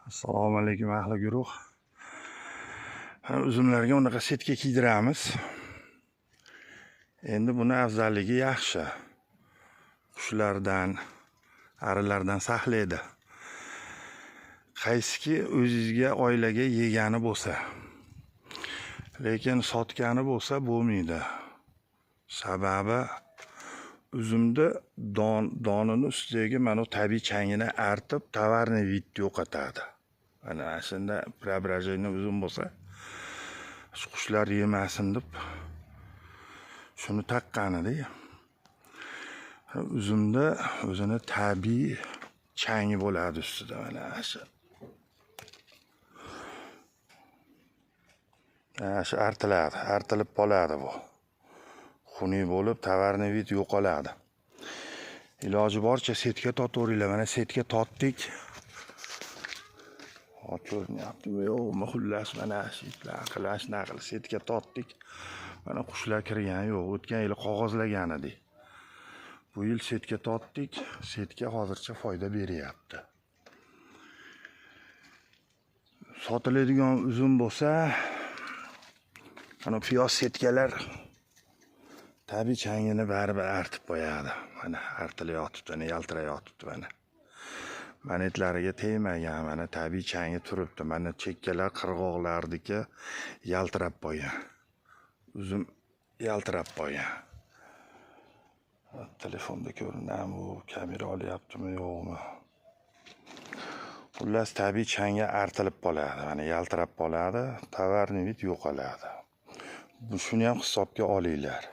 Assalomu alaykum ahli guruh. Uzumlarga unaqa setka kiydiramiz. Endi buni afzalligi yaxshi. Qushlardan, arilardan saqlaydi. Qaysiki o'zingizga, oilaga yegani bo'lsa, lekin sotgani bo'lsa bo'lmaydi. Sababi uzumda donini ustidagi mana tabiiy changini artib, tovarniy vidni yo'qotadi. Mana shunda preobражение uzum bo'lsa, qushlar yemasin deb shuni taqqanida. Uzumda o'zini tabiiy changi bo'ladi ustida, mana shu. Shu artilib qoladi bu. Xunuk bo'lib, tovarniy vid yo'qoladi. Iloji boricha setka tortaveringlar. Mana setka tortdik. Ko'rinyaptimi yo'qmi? Xullas mana shunday setka tortdik. Mana qushlar kirgan yo'q. O'tgan yil qog'ozlagan edik. Bu yil setka tortdik. Setka hozircha foyda beryapti. Sotiladigan uzum bo'lsa, mana piyoz setkalar tabiiy changini baribir artib qo'yadi. Mana artilayotibdi, mana yaltirayotibdi mana. Manetlariga tegmagan, mana tabiiy changi turibdi. Mana chekkalar qirg'oqlardagi yaltirab qo'ygan. Uzum yaltirab qo'ygan. Telefonda ko'rinadimi, kamera olyaptimi yo'qmi? Xullas tabiiy changi artilib qoladi. Mana yaltirab qoladi, tovarniy vid yo'qoladi. Shuni ham hisobga olinglar.